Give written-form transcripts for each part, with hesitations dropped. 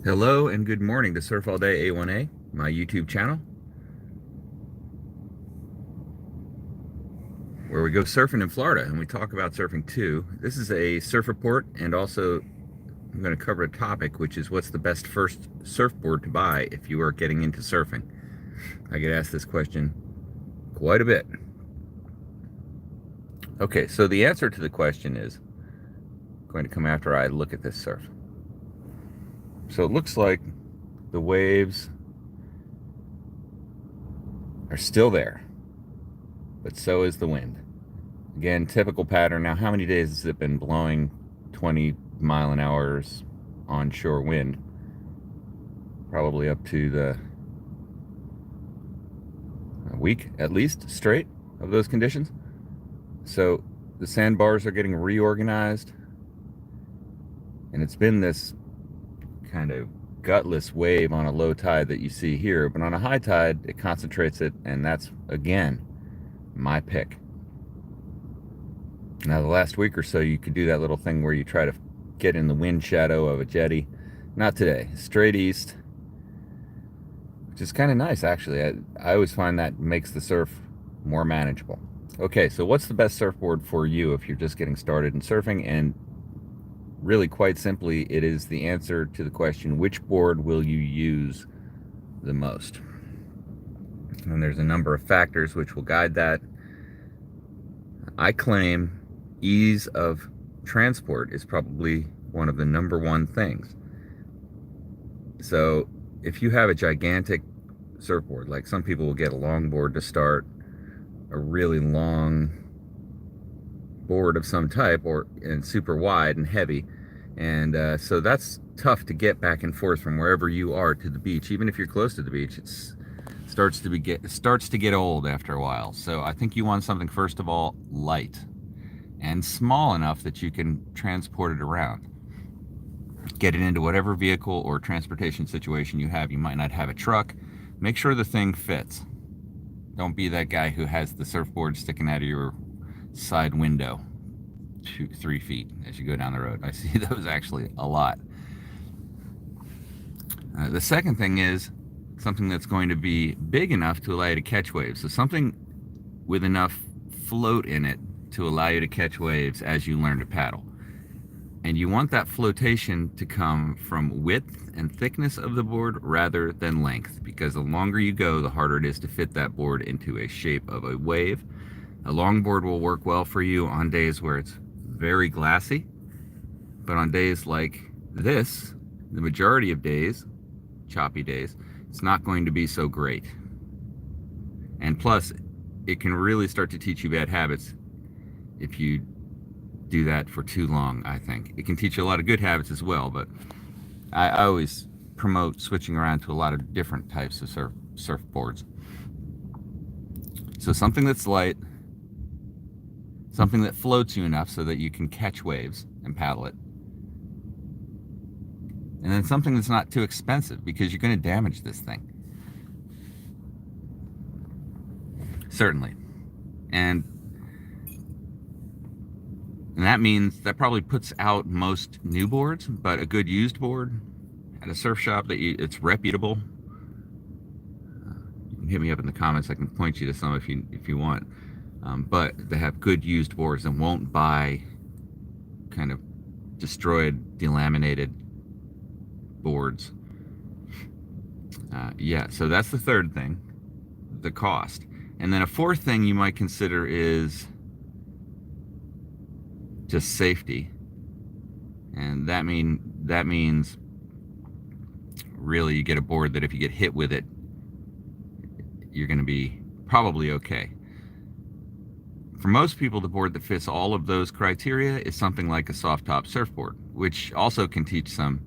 Hello and good morning to Surf All Day A1A, my YouTube channel, where we go surfing in Florida and we talk about surfing too. This is a surf report, and also I'm going to cover a topic, which is what's the best first surfboard to buy if you are getting into surfing. I get asked this question quite a bit. Okay, so the answer to the question is going to come after I look at this surf. So it looks like the waves are still there, but so is the wind. Again, typical pattern. Now, how many days has it been blowing 20 mile-an-hour onshore wind? Probably up to a week at least straight of those conditions. So the sandbars are getting reorganized, and it's been this kind of gutless wave on a low tide that you see here, but on a high tide it concentrates it, and that's again my pick. Now, the last week or so you could do that little thing where you try to get in the wind shadow of a jetty. Not today. Straight east, which is kind of nice actually. I always find that makes the surf more manageable. Okay, so what's the best surfboard for you if you're just getting started in surfing? And really, quite simply, it is the answer to the question, which board will you use the most? And there's a number of factors which will guide that. I claim ease of transport is probably one of the number one things. So if you have a gigantic surfboard, like some people will get a longboard to start, a really long board of some type, and super wide and heavy, and so that's tough to get back and forth from wherever you are to the beach. Even if you're close to the beach, it starts to get old after a while. So I think you want something, first of all, light and small enough that you can transport it around, get it into whatever vehicle or transportation situation you have. You might not have a truck. Make sure the thing fits. Don't be that guy who has the surfboard sticking out of your side window 2-3 feet as you go down the road. I see those actually a lot. The second thing is something that's going to be big enough to allow you to catch waves. So something with enough float in it to allow you to catch waves as you learn to paddle. And you want that flotation to come from width and thickness of the board rather than length, because the longer you go, the harder it is to fit that board into a shape of a wave. A longboard will work well for you on days where it's very glassy, but on days like this, the majority of days, choppy days, it's not going to be so great. And plus, it can really start to teach you bad habits if you do that for too long. I think it can teach you a lot of good habits as well, but I always promote switching around to a lot of different types of surfboards. So something that's light, something that floats you enough so that you can catch waves and paddle it, and then something that's not too expensive, because you're going to damage this thing. Certainly. And that means that probably puts out most new boards, but a good used board at a surf shop that it's reputable. You can hit me up in the comments. I can point you to some if you want. But they have good used boards and won't buy kind of destroyed, delaminated boards. Yeah, so that's the third thing, the cost. And then a fourth thing you might consider is just safety. And that means really you get a board that if you get hit with it, you're going to be probably okay. For most people, the board that fits all of those criteria is something like a soft top surfboard, which also can teach some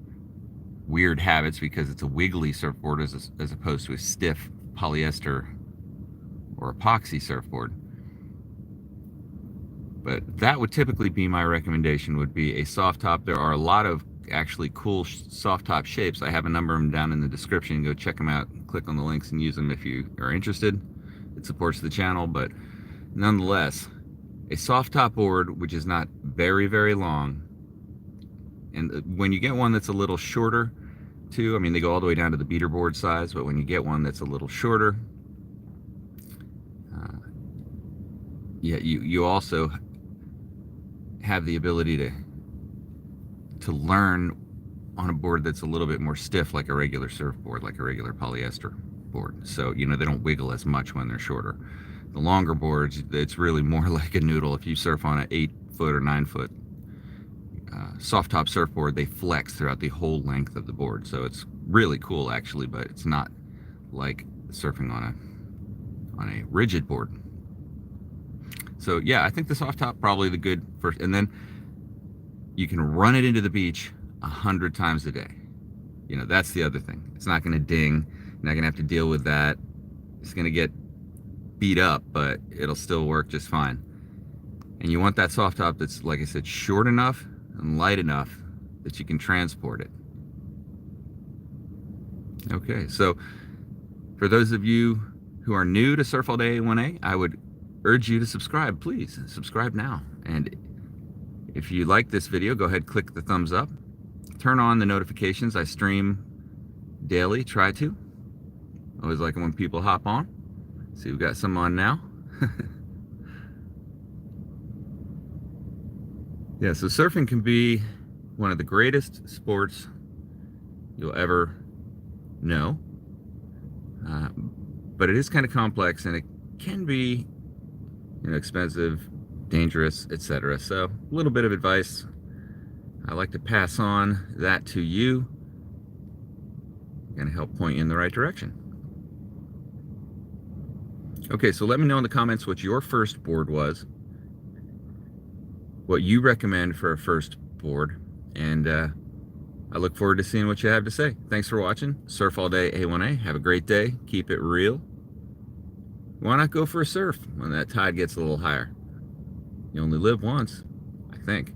weird habits because it's a wiggly surfboard as opposed to a stiff polyester or epoxy surfboard. But that would typically be my recommendation, would be a soft top. There are a lot of actually cool soft top shapes. I have a number of them down in the description. Go check them out, click on the links and use them if you are interested. It supports the channel, but nonetheless, a soft top board which is not very, very long, and when you get one that's a little shorter, too. I mean, they go all the way down to the beater board size, but when you get one that's a little shorter, yeah, you also have the ability to learn on a board that's a little bit more stiff, like a regular surfboard, like a regular polyester board. So, you know, they don't wiggle as much when they're shorter. The longer boards, it's really more like a noodle. If you surf on an 8-foot or 9-foot soft top surfboard, they flex throughout the whole length of the board. So it's really cool actually, but it's not like surfing on a rigid board. So yeah, I think the soft top probably the good first, and then you can run it into the beach 100 times a day. You know, that's the other thing. It's not going to ding. You're not going to have to deal with that. It's going to get beat up, but it'll still work just fine. And you want that soft top that's, like I said, short enough and light enough that you can transport it. Okay, so for those of you who are new to Surf All Day A1A, I would urge you to subscribe. Please subscribe now. And if you like this video, go ahead, click the thumbs up. Turn on the notifications. I stream daily, try to. Always like it when people hop on. See, we've got some on now. Yeah, so surfing can be one of the greatest sports you'll ever know. But it is kind of complex, and it can be, you know, expensive, dangerous, etc. So a little bit of advice I like to pass on that to you. Going to help point you in the right direction. Okay, so let me know in the comments what your first board was, what you recommend for a first board, and I look forward to seeing what you have to say. Thanks for watching Surf All Day A1A. Have a great day. Keep it real. Why not go for a surf when that tide gets a little higher? You only live once, I think.